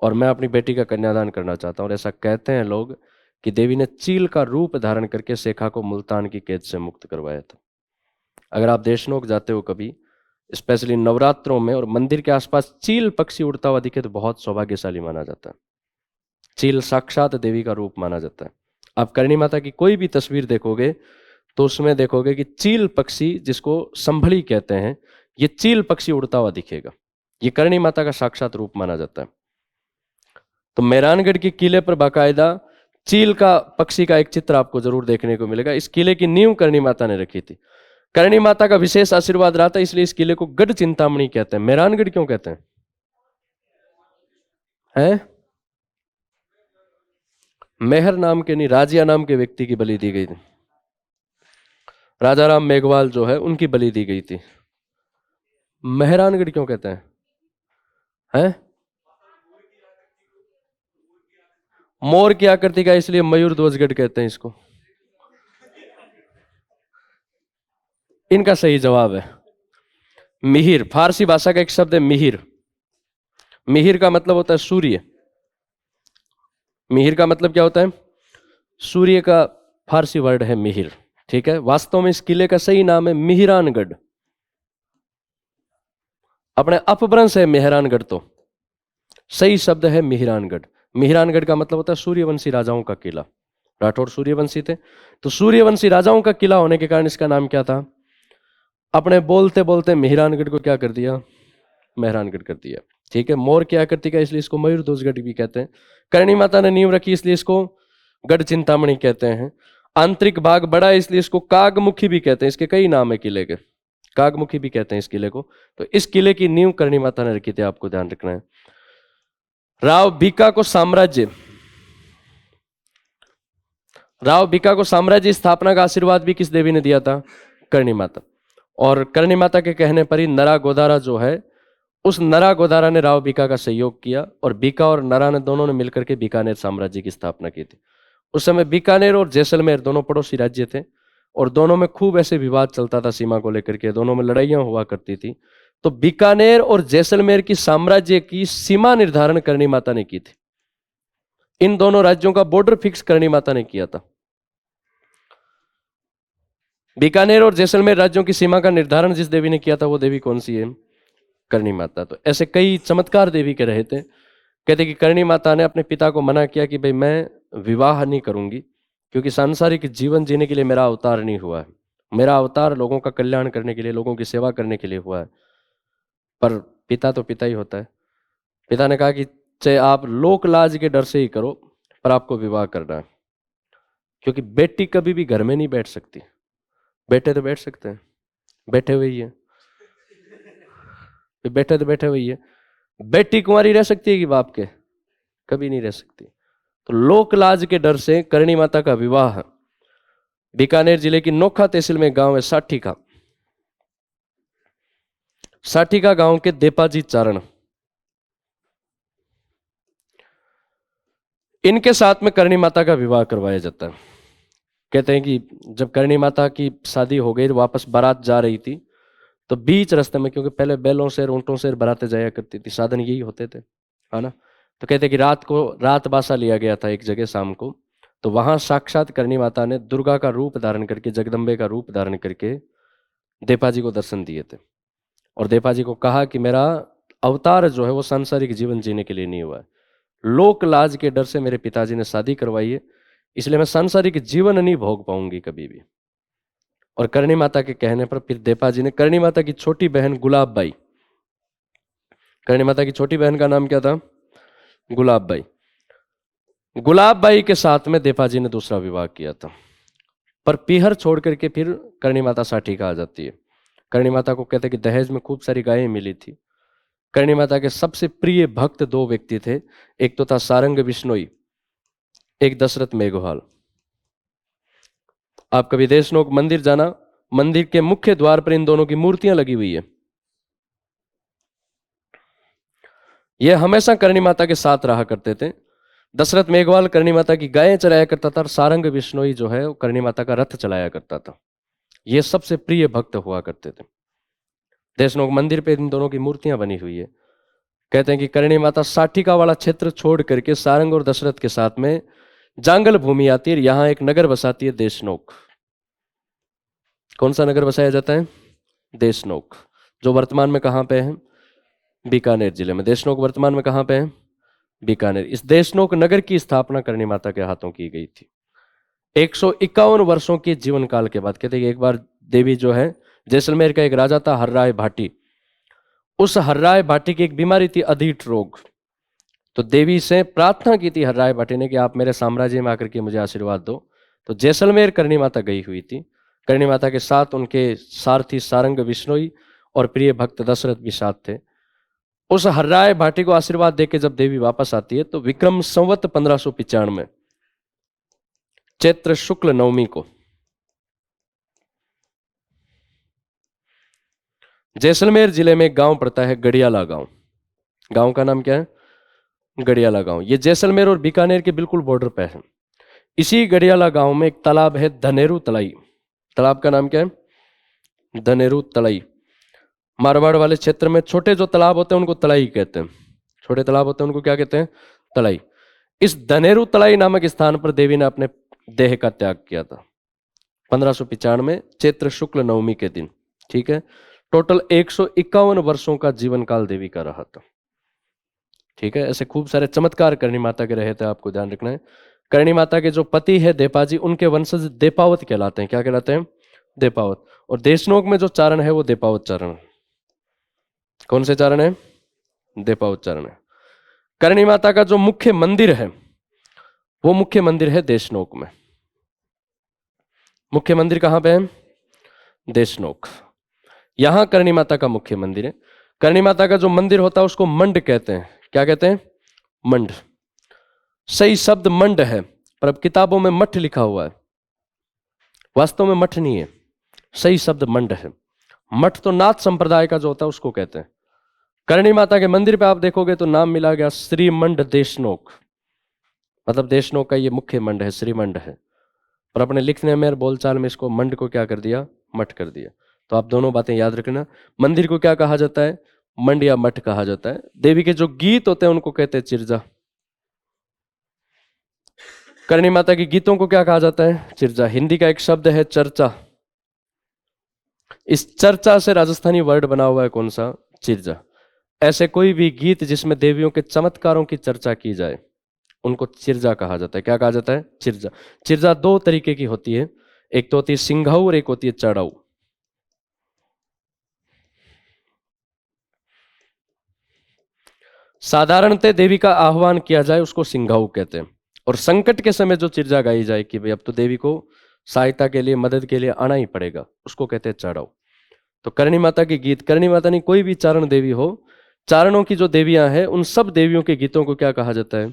और मैं अपनी बेटी का कन्यादान करना चाहता हूं। और ऐसा कहते हैं लोग कि देवी ने चील का रूप धारण करके सेखा को मुल्तान की कैद से मुक्त करवाया था। अगर आप देशनोक जाते हो कभी, स्पेशली नवरात्रों में, और मंदिर के आसपास चील पक्षी उड़ता हुआ दिखे तो बहुत सौभाग्यशाली माना जाता है। चील साक्षात देवी का रूप माना जाता है। आप करणी माता की कोई भी तस्वीर देखोगे तो उसमें देखोगे कि चील पक्षी, जिसको संभली कहते हैं, ये चील पक्षी उड़ता हुआ दिखेगा। ये करणी माता का साक्षात रूप माना जाता है। तो मेहरानगढ़ के किले पर बाकायदा चील का पक्षी का एक चित्र आपको जरूर देखने को मिलेगा। इस किले की नींव करणी माता ने रखी थी। करणी माता का विशेष आशीर्वाद रहा था, इसलिए इस किले को गढ़ चिंतामणि कहते हैं। मेहरानगढ़ क्यों कहते हैं? मेहर नाम के नहीं, राजिया नाम के व्यक्ति की बलि दी गई थी। राजा राम मेघवाल जो है उनकी बलि दी गई थी। मेहरानगढ़ क्यों कहते हैं? मोर की आकृति का, इसलिए मयूर ध्वजगढ़ कहते हैं इसको। इनका सही जवाब है मिहिर। फारसी भाषा का एक शब्द है मिहिर। मिहिर का मतलब होता है सूर्य। मिहिर का मतलब क्या होता है? सूर्य का फारसी वर्ड है मिहिर। ठीक है, वास्तव में इस किले का सही नाम है मिहिरानगढ़। अपने अपभ्रंश है मेहरानगढ़, तो सही शब्द है मिहिरानगढ़। मिहिरानगढ़ का मतलब होता है सूर्यवंशी राजाओं का किला। राठौर सूर्यवंशी थे, तो सूर्यवंशी राजाओं का किला होने के कारण इसका नाम क्या था? अपने बोलते बोलते मिहिरानगढ़ को क्या कर दिया? मेहरानगढ़ कर दिया। ठीक है, मोर की आकृति का, इसलिए इसको मयूर ध्वजगढ़ भी कहते हैं। करणी माता ने नींव रखी, इसलिए इसको गढ़ चिंतामणि कहते हैं। आंतरिक भाग बड़ा है, इसलिए इसको कागमुखी भी कहते हैं। इसके कई नाम है किले के, कागमुखी भी कहते हैं इस किले को। तो इस किले की नींव करणी माता ने रखी थी, आपको ध्यान रखना है। राव बीका को साम्राज्य स्थापना का आशीर्वाद भी किस देवी ने दिया था? करणी माता। और करणी माता के कहने पर ही नरा गोदारा जो है, उस नरा गोदारा ने राव बीका का सहयोग किया और बीका और नरा ने दोनों ने मिलकर के बीकानेर साम्राज्य की स्थापना की थी। उस समय बीकानेर और जैसलमेर दोनों पड़ोसी राज्य थे और दोनों में खूब ऐसे विवाद चलता था सीमा को लेकर के, दोनों में लड़ाइयां हुआ करती थी। तो बीकानेर और जैसलमेर की साम्राज्य की सीमा निर्धारण करणी माता ने की थी। इन दोनों राज्यों का बॉर्डर फिक्स करणी माता ने किया था। बीकानेर और जैसलमेर राज्यों की सीमा का निर्धारण जिस देवी ने किया था वो देवी कौन सी है? करणी माता। तो ऐसे कई चमत्कार देवी के रहे थे। कहते कि करणी माता ने अपने पिता को मना किया कि भाई मैं विवाह नहीं करूंगी, क्योंकि सांसारिक जीवन जीने के लिए मेरा अवतार नहीं हुआ है। मेरा अवतार लोगों का कल्याण करने के लिए, लोगों की सेवा करने के लिए हुआ है। पर पिता तो पिता ही होता है। पिता ने कहा कि चाहे आप लोक लाज के डर से ही करो, पर आपको विवाह करना है, क्योंकि बेटी कभी भी घर में नहीं बैठ सकती। बेटे तो बैठ सकते हैं, बैठे हुए ही है, बैठे तो बैठे हुए ही है। बेटी कुंवारी रह सकती है कि बाप के? कभी नहीं रह सकती। तो लोक लाज के डर से करणी माता का विवाह बीकानेर जिले की नोखा तहसील में गांव है साठीका। साठीका गांव के देपाजी चारण, इनके साथ में करणी माता का विवाह करवाया जाता है। कहते हैं कि जब करणी माता की शादी हो गई, वापस बारात जा रही थी, तो बीच रास्ते में, क्योंकि पहले बैलों से ऊंटों से बारातें जाया करती थी, साधन यही होते थे, है ना। तो कहते हैं कि रात बासा लिया गया था एक जगह शाम को, तो वहां साक्षात करणी माता ने दुर्गा का रूप धारण करके, जगदम्बे का रूप धारण करके देपाजी को दर्शन दिए थे, और देपाजी को कहा कि मेरा अवतार जो है वो सांसारिक जीवन जीने के लिए नहीं हुआ है, लोक लाज के डर से मेरे पिताजी ने शादी करवाई है, इसलिए मैं सांसारिक जीवन नहीं भोग पाऊंगी कभी भी। और करणी माता के कहने पर फिर देपाजी ने करणी माता की छोटी बहन गुलाबबाई, करणी माता की छोटी बहन का नाम क्या था? गुलाबबाई। गुलाबबाई के साथ में देपाजी ने दूसरा विवाह किया था। पर पीहर छोड़ करके फिर करणी माता साठीका आ जाती है। करणी माता को कहते हैं कि दहेज में खूब सारी गायें मिली थी। करणी माता के सबसे प्रिय भक्त दो व्यक्ति थे, एक तो था सारंग बिश्नोई, एक दशरथ मेघवाल। आप कभी देशनोक मंदिर जाना, मंदिर के मुख्य द्वार पर इन दोनों की मूर्तियां लगी हुई है। ये हमेशा करणी माता के साथ रहा करते थे। दशरथ मेघवाल करणी माता की गायें चलाया करता था, और सारंग बिश्नोई जो है वो करणी माता का रथ चलाया करता था। ये सबसे प्रिय भक्त हुआ करते थे। देशनोक मंदिर पे इन दोनों की मूर्तियां बनी हुई है। कहते हैं कि करणी माता साठीका वाला क्षेत्र छोड़ करके सारंग और दशरथ के साथ में जांगल भूमि आती है, यहां एक नगर बसाती है देशनोक। कौन सा नगर बसाया जाता है? देशनोक, जो वर्तमान में कहां पे है? बीकानेर जिले में। देशनोक वर्तमान में कहां पे है? बीकानेर। इस देशनोक नगर की स्थापना करणी माता के हाथों की गई थी। 151 वर्षों के जीवन काल के बाद, कहते हैं कि एक बार देवी जो है, जैसलमेर का एक राजा था हर्राय भाटी, उस हर्राय भाटी की एक बीमारी थी अधीट रोग। तो देवी से प्रार्थना की थी हर्राय भाटी ने कि आप मेरे साम्राज्य में आकर के मुझे आशीर्वाद दो। तो जैसलमेर करणी माता गई हुई थी। करणी माता के साथ उनके सारथी सारंग बिश्नोई और प्रिय भक्त दशरथ भी साथ थे। उस हर्राय भाटी को आशीर्वाद देके जब देवी वापस आती है, तो विक्रम संवत 1595 चैत्र शुक्ल नवमी को जैसलमेर जिले में एक गांव पड़ता है गड़ियाला गांव। गांव का नाम क्या है? गड़ियाला गांव। ये जैसलमेर और बीकानेर के बिल्कुल बॉर्डर पे है। इसी गड़ियाला गांव में एक तालाब है धनेरू तलाई। तालाब का नाम क्या है? धनेरू तलाई। मारवाड़ वाले क्षेत्र में छोटे जो तालाब होते हैं उनको तलाई कहते हैं। छोटे तालाब होते हैं उनको क्या कहते हैं? तलाई। इस धनेरू तलाई नामक स्थान पर देवी ने अपने देह का त्याग किया था 1595 चैत्र शुक्ल नवमी के दिन। ठीक है, टोटल 151 वर्षों का जीवन काल देवी का रहा था। ठीक है, ऐसे खूब सारे चमत्कार करणी माता के रहे थे, आपको ध्यान रखना है। करणी माता के जो पति है देपाजी, उनके वंशज देपावत कहलाते हैं। क्या कहलाते हैं? देपावत। और देशनोक में जो चारण है वो देपावत चारण है। कौन से चारण है? देपावत चारण है। करणी माता का जो मुख्य मंदिर है वो मुख्य मंदिर है देशनोक में। मुख्य मंदिर कहां पे है? देशनोक। यहां करणी माता का मुख्य मंदिर है। करणी माता का जो मंदिर होता है उसको मंड कहते हैं। क्या कहते हैं? मंड। सही शब्द मंड है, पर अब किताबों में मठ लिखा हुआ है। वास्तव में मठ नहीं है, सही शब्द मंड है। मठ तो नाथ संप्रदाय का जो होता है उसको कहते हैं। करणी माता के मंदिर पे आप देखोगे तो नाम मिला गया श्री मंड देशनोक, मतलब देशनोक का ये मुख्य मंड है, श्री मंड है। पर अपने लिखने में और बोलचाल में इसको मंड को क्या कर दिया? मठ कर दिया। तो आप दोनों बातें याद रखना। मंदिर को क्या कहा जाता है? मंड या मठ कहा जाता है। देवी के जो गीत होते हैं उनको कहते हैं चिरजा। करणी माता के गीतों को क्या कहा जाता है? चिरजा। हिंदी का एक शब्द है चर्चा। इस चर्चा से राजस्थानी वर्ड बना हुआ है कौन सा? चिरजा। ऐसे कोई भी गीत जिसमें देवियों के चमत्कारों की चर्चा की जाए उनको चिरजा कहा जाता है। क्या कहा जाता है? चिरजा। चिरजा दो तरीके की होती है, एक तो होती है सिंघाऊ और एक होती है चढ़ाऊ। साधारणतः देवी का आह्वान किया जाए उसको सिंघाऊ कहते हैं, और संकट के समय जो चिर्जा गाई जाए कि भाई अब तो देवी को सहायता के लिए, मदद के लिए आना ही पड़ेगा, उसको कहते हैं चढ़ाओ। तो करणी माता के गीत, करणी माता नहीं, कोई भी चारण देवी हो, चारणों की जो देवियां हैं उन सब देवियों के गीतों को क्या कहा जाता है?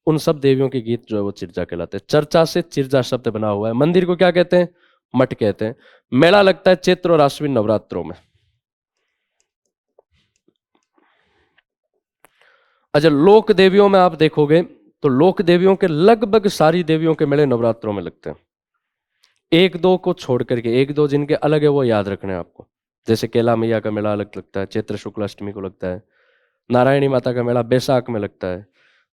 उन सब देवियों के गीत जो है वो चिर्जा कहलाते हैं। चर्चा से चिर्जा शब्द बना हुआ है। मंदिर को क्या कहते हैं? मठ कहते हैं। मेला लगता है चैत्र और आश्विन नवरात्रों में। अच्छा, लोक देवियों में आप देखोगे तो लोक देवियों के लगभग सारी देवियों के मेले नवरात्रों में लगते हैं। एक दो को छोड़ करके, एक दो जिनके अलग है वो याद रखना है आपको। जैसे केला मैया का मेला अलग लगता है, चैत्र शुक्ल अष्टमी को लगता है। नारायणी माता का मेला बैसाख में लगता है।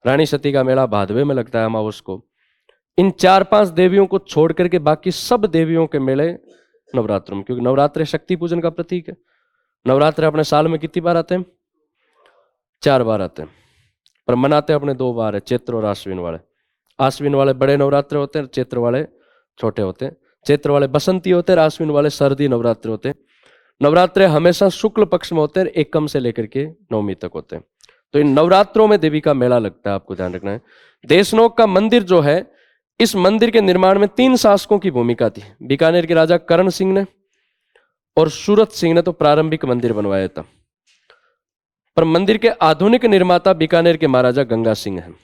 रानी सती का मेला भादवे में लगता है, अमावस को। इन 4-5 देवियों को छोड़ करके बाकी सब देवियों के मेले नवरात्रों में, क्योंकि नवरात्र शक्ति पूजन का प्रतीक है। नवरात्र अपने साल में कितनी बार आते हैं? 4 बार आते हैं, पर मनाते अपने 2 बार है, चैत्र और आश्विन वाले। आश्विन वाले बड़े नवरात्र होते हैं, चैत्र वाले छोटे होते हैं। चैत्र वाले बसंती होते हैं, आश्विन वाले सर्दी नवरात्र होते हैं। नवरात्र हमेशा शुक्ल पक्ष में होते हैं, एकम से लेकर के नवमी तक होते हैं। तो इन नवरात्रों में देवी का मेला लगता है, आपको ध्यान रखना है। देशनोक का मंदिर जो है, इस मंदिर के निर्माण में 3 शासकों की भूमिका थी। बीकानेर के राजा करण सिंह ने और सूरत सिंह ने तो प्रारंभिक मंदिर बनवाया था, पर मंदिर के आधुनिक निर्माता बीकानेर के महाराजा गंगा सिंह हैं।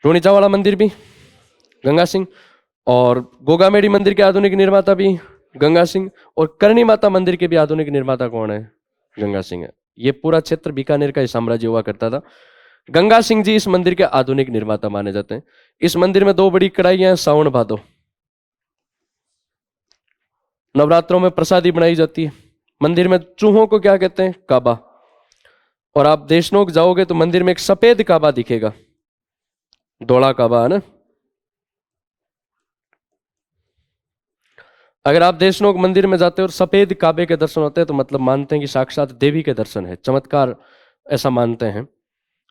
रोनिचा वाला मंदिर भी गंगा सिंह, और गोगामेड़ी मंदिर के आधुनिक निर्माता भी गंगा सिंह, और करणी माता मंदिर के भी आधुनिक निर्माता कौन है? गंगा सिंह है। ये पूरा क्षेत्र बीकानेर का ही साम्राज्य हुआ करता था। गंगा सिंह जी इस मंदिर के आधुनिक निर्माता माने जाते हैं। इस मंदिर में 2 बड़ी कढ़ाइयां हैं, सावन भादो। नवरात्रों में प्रसादी बनाई जाती है। मंदिर में चूहों को क्या कहते हैं? काबा। और आप देशनोक जाओगे तो मंदिर में एक सफेद काबा दिखेगा, धोला काबा है ना। अगर आप देशनोक मंदिर में जाते हो और सफेद काबे के दर्शन होते हैं तो मतलब मानते हैं कि साक्षात देवी के दर्शन है। चमत्कार ऐसा मानते हैं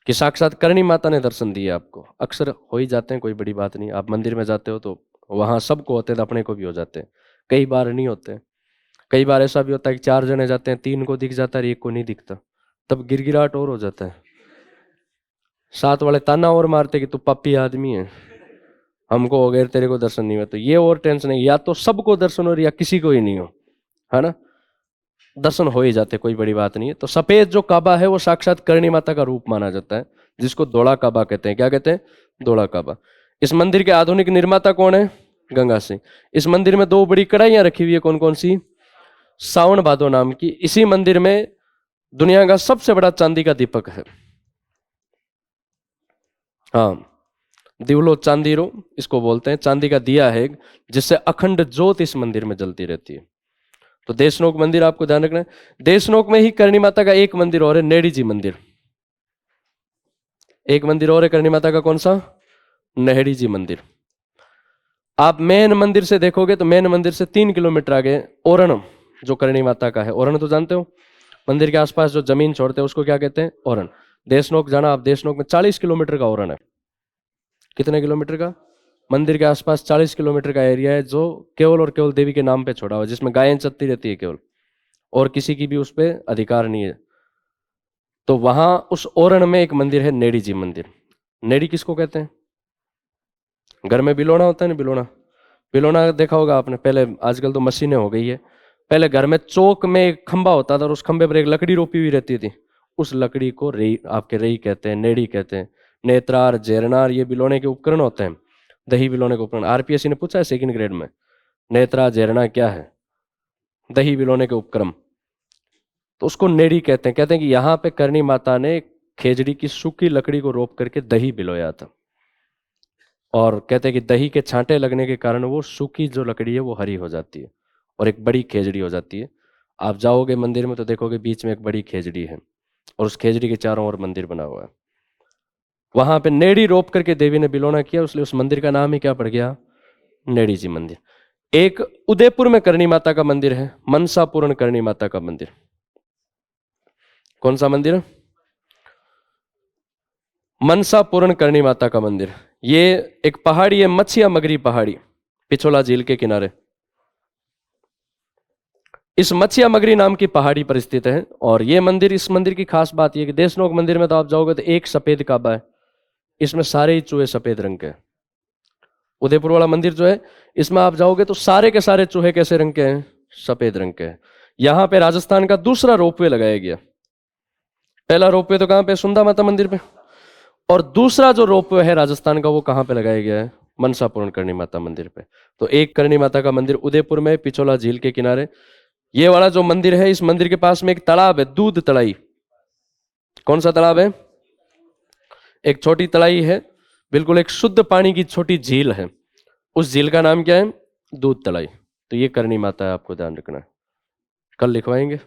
कि साक्षात करणी माता ने दर्शन दिए आपको। अक्सर हो ही जाते हैं, कोई बड़ी बात नहीं। आप मंदिर में जाते हो तो वहां सबको होते हैं तो अपने को भी हो जाते हैं। कई बार नहीं होते। कई बार ऐसा भी होता है कि 4 जने जाते हैं, 3 को दिख जाता है, 1 को नहीं दिखता, तब गिरगिराहट और हो जाता है। साथ वाले ताना और मारते कि तू पापी आदमी है, हमको वगैरह तेरे को दर्शन नहीं हुआ। तो ये और टेंशन है, या तो सबको दर्शन हो या किसी को ही नहीं हो, है ना। दर्शन हो ही जाते, कोई बड़ी बात नहीं है। तो सफेद जो काबा है वो साक्षात करणी माता का रूप माना जाता है, जिसको दोड़ा काबा कहते हैं। क्या कहते हैं? दोड़ा काबा। इस मंदिर के आधुनिक निर्माता कौन है? गंगा सिंह। इस मंदिर में 2 बड़ी कढ़ाइयां रखी हुई है, कौन कौन सी? सावन भादो नाम की। इसी मंदिर में दुनिया का सबसे बड़ा चांदी का दीपक है। हाँ, दिवलो चांदीरो इसको बोलते हैं। चांदी का दिया है जिससे अखंड ज्योत इस मंदिर में जलती रहती है। तो देशनोक मंदिर आपको ध्यान रखना है। देशनोक में ही करणी माता का एक मंदिर और है, नेड़ी जी मंदिर। एक मंदिर और है करणी माता का, कौन सा? नेहड़ी जी मंदिर। आप मेन मंदिर से देखोगे तो मेन मंदिर से 3 किलोमीटर आगे ओरण, जो करणी माता का है। ओरण तो जानते हो, मंदिर के आसपास जो जमीन छोड़ते हैं उसको क्या कहते हैं? ओरण। देशनोक जाना आप, देशनोक में 40 किलोमीटर का ओरण है। कितने किलोमीटर का? मंदिर के आसपास 40 किलोमीटर का एरिया है, जो केवल और केवल देवी के नाम पे छोड़ा हुआ, जिसमें गायें चलती रहती है केवल, और किसी की भी उस पर अधिकार नहीं है। तो वहां उस ओरण में एक मंदिर है, नेड़ी जी मंदिर। नेड़ी किसको कहते हैं? घर में बिलोना होता है ना, बिलोना। बिलोना देखा होगा आपने। पहले, आजकल तो मशीनें हो गई है, पहले घर में चौक में एक खंबा होता था और उस खंबे पर एक लकड़ी रोपी हुई रहती थी। उस लकड़ी को रेई, आपके रेई कहते हैं, नेड़ी कहते हैं। नेत्रार, जेरनार ये बिलोने के उपकरण होते हैं, दही बिलोने के उपकरण। आरपीएससी ने पूछा है 2nd ग्रेड में, नेत्रा जेरना क्या है? दही बिलोने के उपक्रम। तो उसको नेड़ी कहते हैं। कहते हैं कि यहाँ पे करणी माता ने खेजड़ी की सूखी लकड़ी को रोप करके दही बिलोया था, और कहते हैं कि दही के छांटे लगने के कारण वो सूखी जो लकड़ी है वो हरी हो जाती है और एक बड़ी खेजड़ी हो जाती है। आप जाओगे मंदिर में तो देखोगे बीच में एक बड़ी खेजड़ी है, और उस खेजड़ी के चारों ओर मंदिर बना हुआ है। वहां पे नेड़ी रोप करके देवी ने बिलोना किया, इसलिए उस मंदिर का नाम ही क्या पड़ गया? नेड़ी जी मंदिर। एक उदयपुर में करणी माता का मंदिर है, मनसा पूर्ण करणी माता का मंदिर। कौन सा मंदिर? मनसा पूर्ण करणी माता का मंदिर। ये एक पहाड़ी है, मच्छिया मगरी पहाड़ी, पिछोला झील के किनारे। इस मच्छिया मगरी नाम की पहाड़ी पर स्थित है। और ये मंदिर, इस मंदिर की खास बात यह कि देशनोक मंदिर में तो आप जाओगे तो एक सफेद काबा है, इसमें सारे ही चूहे सफेद रंग के हैं। उदयपुर वाला मंदिर जो है, इसमें आप जाओगे तो सारे के सारे चूहे कैसे रंग के हैं? सफेद रंग के हैं। यहां पे राजस्थान का दूसरा रोपवे लगाया गया। पहला रोपवे तो कहां पे? सुंदा माता मंदिर पे। और दूसरा जो रोपवे है राजस्थान का, वो कहां पे लगाया गया है? मनसा पूर्ण करणी माता मंदिर पे। तो एक करणी माता का मंदिर उदयपुर में, पिछोला झील के किनारे। ये वाला जो मंदिर है, इस मंदिर के पास में एक तालाब है, दूध तलाई। कौन सा तालाब है? एक छोटी तलाई है, बिल्कुल एक शुद्ध पानी की छोटी झील है। उस झील का नाम क्या है? दूध तलाई। तो ये करणी माता है, आपको ध्यान रखना है, कल लिखवाएंगे।